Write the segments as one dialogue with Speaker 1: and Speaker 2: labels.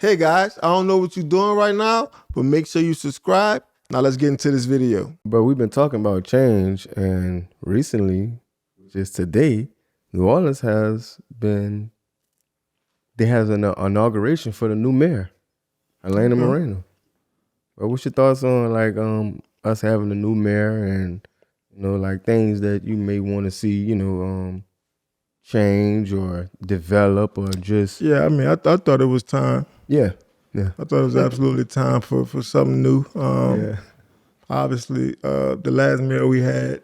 Speaker 1: Hey guys, I don't know what you're doing right now, but make sure you subscribe. Now let's get into this video.
Speaker 2: But we've been talking about change, and recently, just today, New Orleans has an inauguration for the new mayor, Elena Moreno. But what's your thoughts on us having a new mayor and things that you may want to see change or develop or just
Speaker 1: Yeah, I mean, I thought it was time.
Speaker 2: yeah.
Speaker 1: I thought it was absolutely time for something new.
Speaker 2: Yeah.
Speaker 1: Obviously, the last mayor we had,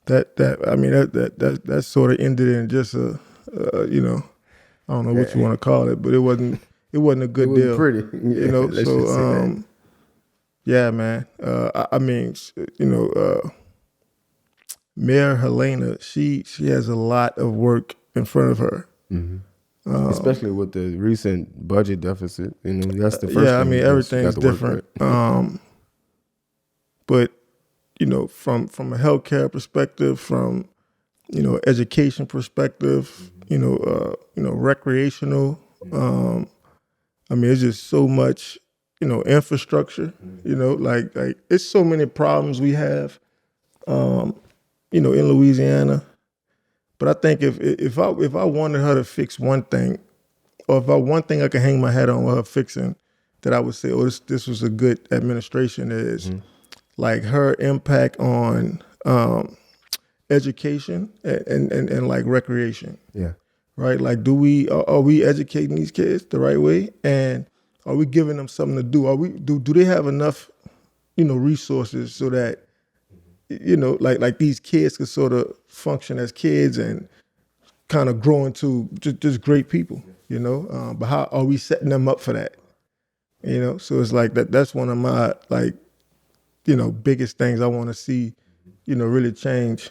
Speaker 1: that sort of ended in just a, I don't know what you want to call it, but it wasn't a good deal.
Speaker 2: Pretty,
Speaker 1: Let's just say that. Yeah, man. Mayor Helena, she has a lot of work in front of her.
Speaker 2: Mm-hmm. Especially with the recent budget deficit, that's the first.
Speaker 1: Yeah, I mean everything's different. But from a healthcare perspective, from education perspective, recreational. I mean, it's just so much, infrastructure. Like it's so many problems we have, in Louisiana. But I think if I wanted her to fix one thing, or one thing I could hang my hat on with her fixing, that I would say, oh, this was a good administration, is like her impact on education and like recreation.
Speaker 2: Yeah.
Speaker 1: Right? Like, are we educating these kids the right way? And are we giving them something to do? Do they have enough, resources so that, like these kids could sort of function as kids and kind of grow into just great people, but how are we setting them up for that? So it's like that's one of my biggest things I want to see, really change,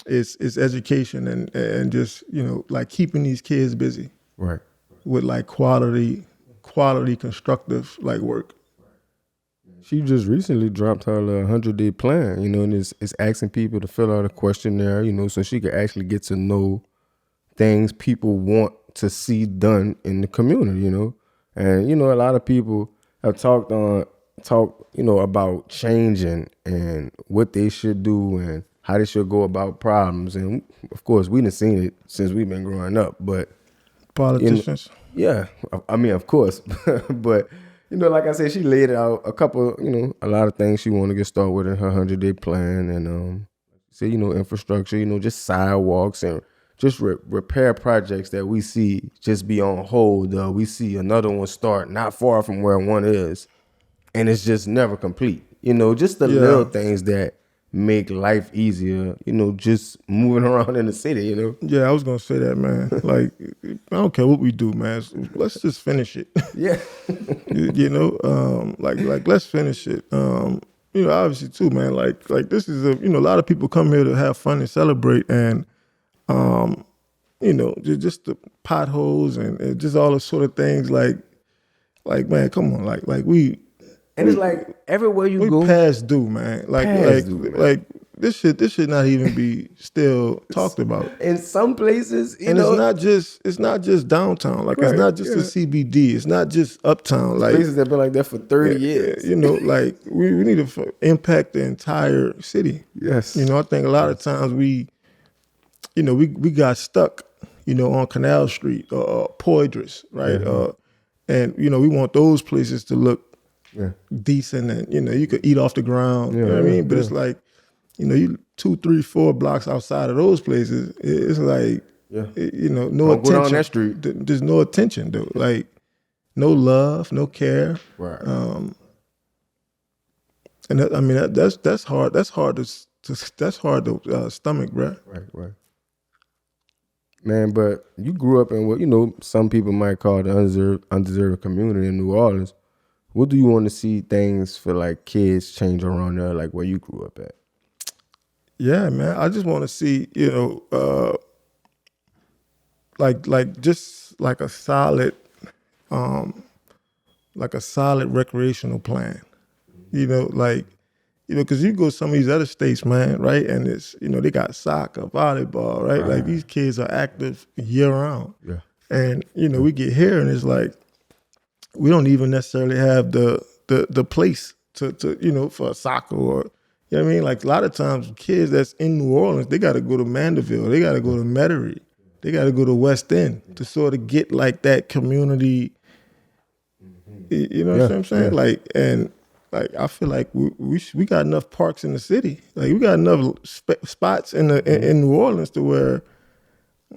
Speaker 1: is education and just, like keeping these kids busy.
Speaker 2: Right.
Speaker 1: With like quality constructive like work.
Speaker 2: She just recently dropped her 100-day plan, and it's asking people to fill out a questionnaire, so she could actually get to know things people want to see done in the community, And, a lot of people have talked about changing and what they should do and how they should go about problems. And of course, we done seen it since we've been growing up, but
Speaker 1: politicians.
Speaker 2: Yeah, I mean, of course, but like I said, she laid out a couple, a lot of things she want to get started with in her 100-day plan, and infrastructure, just sidewalks and just repair projects that we see just be on hold. We see another one start not far from where one is, and it's just never complete. Just the little things that make life easier, just moving around in the city,
Speaker 1: Yeah, I was gonna say that, man. Like, I don't care what we do, man. Let's just finish it.
Speaker 2: Yeah.
Speaker 1: Like let's finish it. Obviously too, man. Like this is a lot of people come here to have fun and celebrate, and just the potholes and just all the sort of things. Like man, come on, like we.
Speaker 2: And it's like everywhere you go,
Speaker 1: past due, man. Like this should not even be still talked about.
Speaker 2: In some places,
Speaker 1: it's not just downtown. Like it's not just the CBD. It's not just uptown. Like
Speaker 2: places that have been like that for 30 years.
Speaker 1: Like we need to impact the entire city.
Speaker 2: Yes.
Speaker 1: I think a lot of times we got stuck, on Canal Street or Poydras, right?
Speaker 2: Mm-hmm.
Speaker 1: And we want those places to look decent, and you could eat off the ground. You know what I mean? But it's like, you 2, 3, 4 blocks outside of those places, it's like no
Speaker 2: Don't
Speaker 1: attention.
Speaker 2: go down that street.
Speaker 1: There's no attention, though. Like no love, no care.
Speaker 2: Right.
Speaker 1: And that's hard. That's hard to stomach, bro.
Speaker 2: Right. Man, but you grew up in what some people might call the undeserved community in New Orleans. What do you want to see things for like kids change around there, like where you grew up at?
Speaker 1: Yeah, man. I just want to see, just like a solid recreational plan. Because you go to some of these other states, man, right? And it's, they got soccer, volleyball, right? Like these kids are active year round.
Speaker 2: Yeah.
Speaker 1: And, we get here and it's like, we don't even necessarily have the place to for soccer or you know what I mean. Like a lot of times, kids that's in New Orleans, they got to go to Mandeville, they got to go to Metairie, they got to go to West End to sort of get like that community. You know what I'm saying? Like and. Like I feel like we got enough parks in the city. Like we got enough spots in in New Orleans to where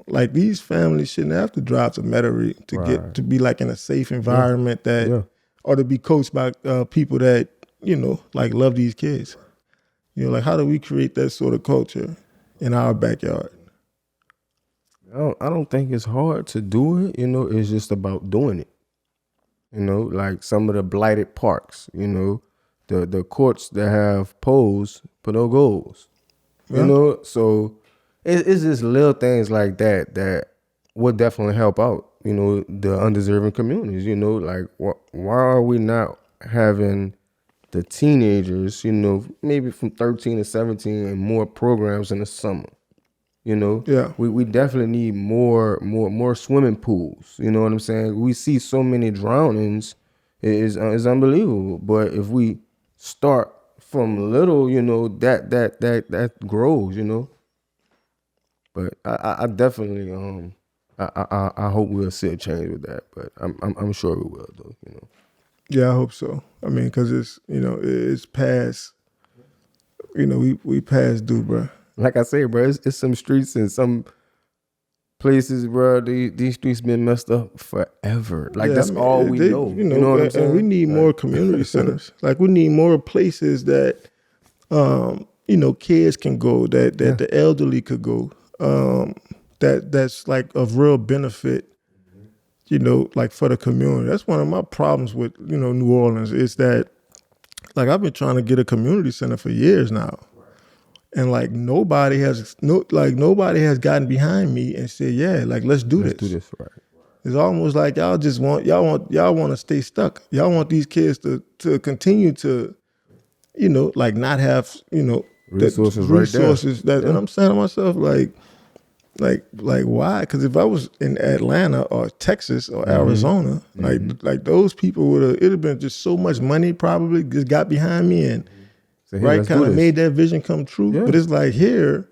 Speaker 1: like these families shouldn't have to drive to Metairie to get to be like in a safe environment or to be coached by people that like love these kids. Like how do we create that sort of culture in our backyard?
Speaker 2: I don't think it's hard to do it. It's just about doing it. Like some of the blighted parks, the courts that have poles but no goals, so it's just little things like that would definitely help out, the undeserving communities, like why are we not having the teenagers, maybe from 13 to 17 and more programs in the summer? We definitely need more swimming pools. You know what I'm saying? We see so many drownings, is unbelievable. But if we start from little, that grows. But I definitely I hope we'll see a change with that. But I'm sure we will though.
Speaker 1: Yeah, I hope so. I mean, because it's it's past. We past due, bro.
Speaker 2: Like I say, bro, it's some streets and some places, bro. These streets been messed up forever. Like that's all we know. You know what I'm saying?
Speaker 1: And we need more community centers. Like we need more places that, kids can go, that the elderly could go. That's like of real benefit. Like for the community. That's one of my problems with New Orleans is that, like I've been trying to get a community center for years now. And like nobody has gotten behind me and said, yeah, like let's do this.
Speaker 2: Right.
Speaker 1: It's almost like y'all want to stay stuck. Y'all want these kids to continue to, like not have,
Speaker 2: resources
Speaker 1: right there. And I'm saying to myself, like why? Because if I was in Atlanta or Texas or Arizona, like those people it'd have been just so much money probably just got behind me and right, kind of made that vision come true. Yeah. But it's like here,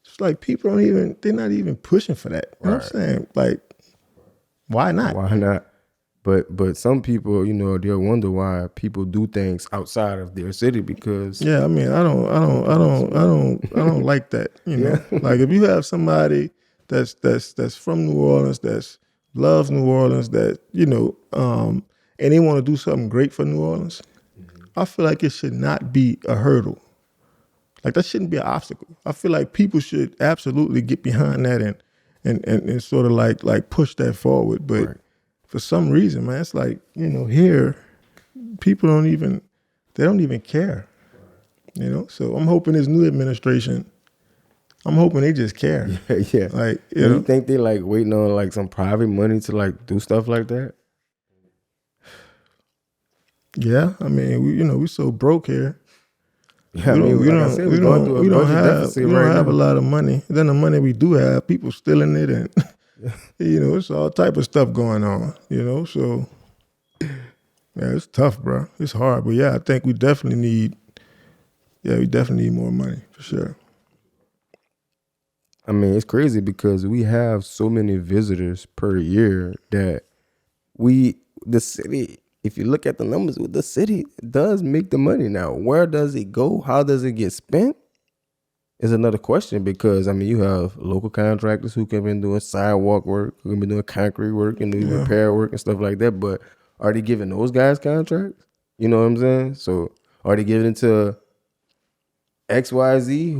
Speaker 1: it's like people they're not even pushing for that. You know what I'm saying? Like, why not?
Speaker 2: Why not? But some people, they'll wonder why people do things outside of their city because
Speaker 1: I mean, I don't like that. Like if you have somebody that's from New Orleans, that's loves New Orleans, that and they want to do something great for New Orleans. I feel like it should not be a hurdle. Like that shouldn't be an obstacle. I feel like people should absolutely get behind that and sort of like push that forward. But for some reason, man, it's like, here people don't even care. So I'm hoping this new administration, they just care.
Speaker 2: Yeah.
Speaker 1: Like,
Speaker 2: you think they like waiting on like some private money to like do stuff like that?
Speaker 1: Yeah, I mean, we so broke here.
Speaker 2: Yeah, we don't
Speaker 1: have a lot of money. Then the money we do have, people stealing it, and it's all type of stuff going on. So yeah, it's tough, bro. It's hard, but yeah, I think we definitely need more money for sure.
Speaker 2: I mean, it's crazy because we have so many visitors per year that the city. If you look at the numbers, the city does make the money. Now, where does it go? How does it get spent? Is another question because, I mean, you have local contractors who can be doing sidewalk work, who can be doing concrete work and doing repair work and stuff like that. But are they giving those guys contracts? You know what I'm saying? So are they giving it to XYZ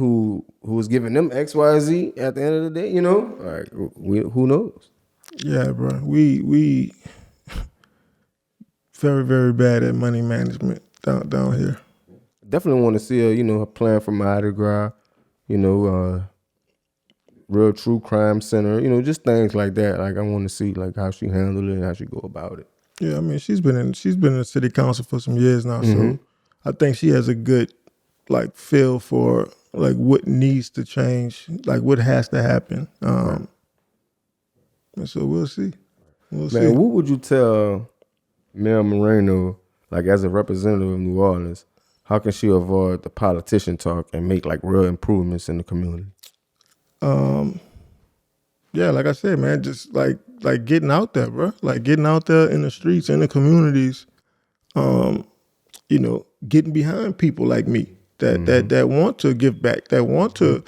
Speaker 2: who's giving them XYZ at the end of the day? Like, who knows?
Speaker 1: Yeah, bro. We very, very bad at money management down here.
Speaker 2: Definitely want to see a plan for Mardi Gras, real true crime center, just things like that. Like I want to see like how she handled it and how she go about it.
Speaker 1: Yeah, I mean she's been in the city council for some years now, so I think she has a good like feel for like what needs to change, like what has to happen. And so we'll see.
Speaker 2: Man, what would you tell Mel Moreno, like as a representative of New Orleans, how can she avoid the politician talk and make like real improvements in the community?
Speaker 1: Yeah, like I said, man, just like getting out there, bro. Like getting out there in the streets, in the communities, getting behind people like me that want to give back, that want to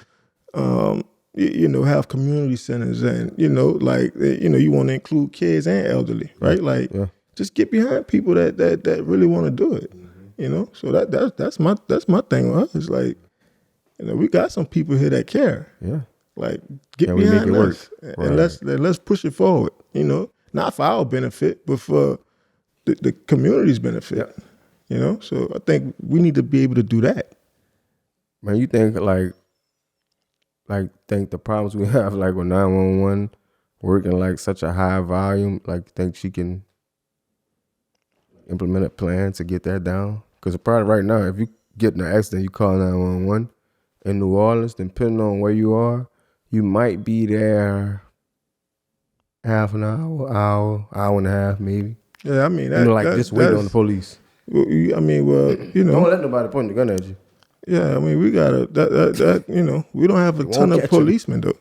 Speaker 1: have community centers, and you want to include kids and elderly, right? Like just get behind people that really want to do it. So that's my thing with us. It's like, we got some people here that care.
Speaker 2: Yeah.
Speaker 1: Like get
Speaker 2: Can we make
Speaker 1: behind
Speaker 2: it
Speaker 1: us
Speaker 2: work?
Speaker 1: and let's push it forward. Not for our benefit, but for the community's benefit. So I think we need to be able to do that.
Speaker 2: Man, you think think the problems we have like with 911 working like such a high volume, like think she can implement a plan to get that down? Because probably right now, if you get in an accident, you call 911 in New Orleans, depending on where you are, you might be there half an hour and a half, maybe.
Speaker 1: Yeah, I mean
Speaker 2: just waiting on the police.
Speaker 1: Don't
Speaker 2: let nobody point the gun at you.
Speaker 1: Yeah, I mean we gotta we don't have a ton of policemen though.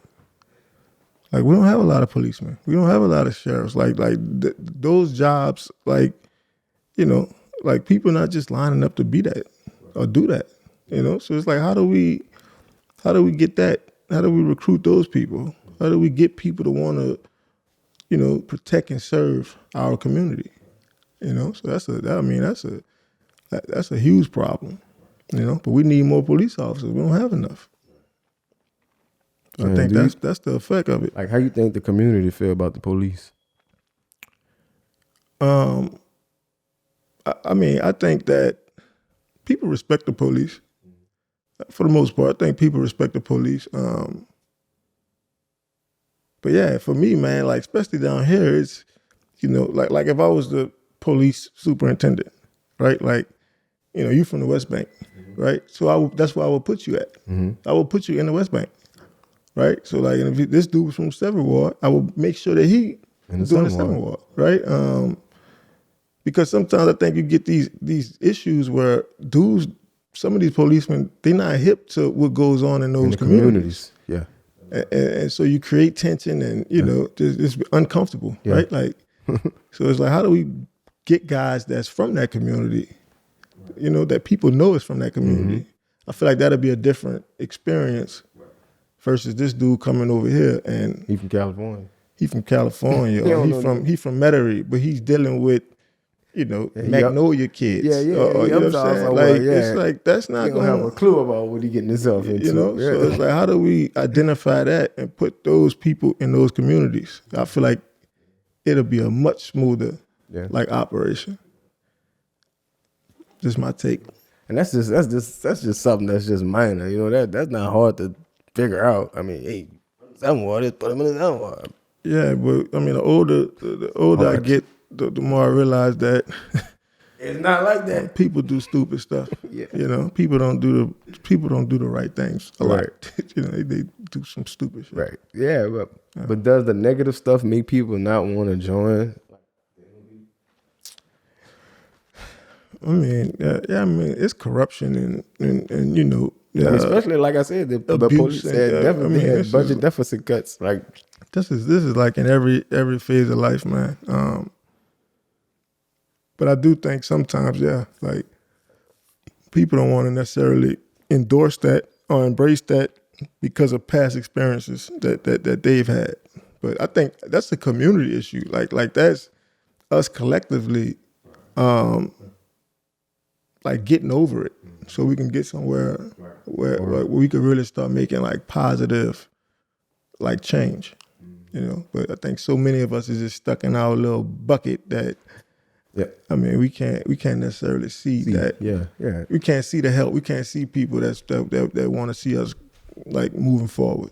Speaker 1: Like we don't have a lot of policemen. We don't have a lot of sheriffs. Those jobs, like people not just lining up to be that or do that. So it's like how do we get that? How do we recruit those people? How do we get people to want to, protect and serve our community? So that's a huge problem. But we need more police officers. We don't have enough. So I think that's the effect of it.
Speaker 2: Like, how you think the community feel about the police?
Speaker 1: I think that people respect the police. For the most part, I think people respect the police. But yeah, for me, man, like especially down here, it's like if I was the police superintendent, right? Like, you from the West Bank, right? So that's where I would put you at. I would put you in the West Bank, right? So like, and if this dude was from 7th Ward, I would make sure that he was doing the 7th Ward, right? Because sometimes I think you get these issues where some of these policemen, they're not hip to what goes on in those communities.
Speaker 2: Yeah.
Speaker 1: And so you create tension and, it's uncomfortable, right? Like, so it's like, how do we get guys that's from that community, that people know is from that community? I feel like that'll be a different experience versus this dude coming over here and
Speaker 2: he from California.
Speaker 1: He from Metairie, but he's dealing with Magnolia kids.
Speaker 2: Yeah.
Speaker 1: You know what I'm saying? Like, it's like, that's not
Speaker 2: going to have a clue about what he getting himself into.
Speaker 1: So it's like, how do we identify that and put those people in those communities? I feel like it'll be a much smoother operation. Just my take.
Speaker 2: And that's just something that's just minor. That's not hard to figure out. I mean, hey, someone just put them in the someone.
Speaker 1: Yeah, but I mean, the older I get, the more I realize that
Speaker 2: it's not like that.
Speaker 1: People do stupid stuff. People don't do the right things a lot. They do some stupid shit.
Speaker 2: Right. Yeah, but does the negative stuff make people not want to join?
Speaker 1: I mean, it's corruption and
Speaker 2: especially like I said, the police said definitely had budget deficit cuts. Like
Speaker 1: this is like in every phase of life, man. But I do think sometimes, like people don't want to necessarily endorse that or embrace that because of past experiences that they've had. But I think that's a community issue. Like that's us collectively, like getting over it, so we can get somewhere where we could really start making like positive, like change. But I think so many of us is just stuck in our little bucket that.
Speaker 2: Yeah,
Speaker 1: I mean, we can't necessarily see that.
Speaker 2: Yeah.
Speaker 1: We can't see the help. We can't see people that want to see us like moving forward.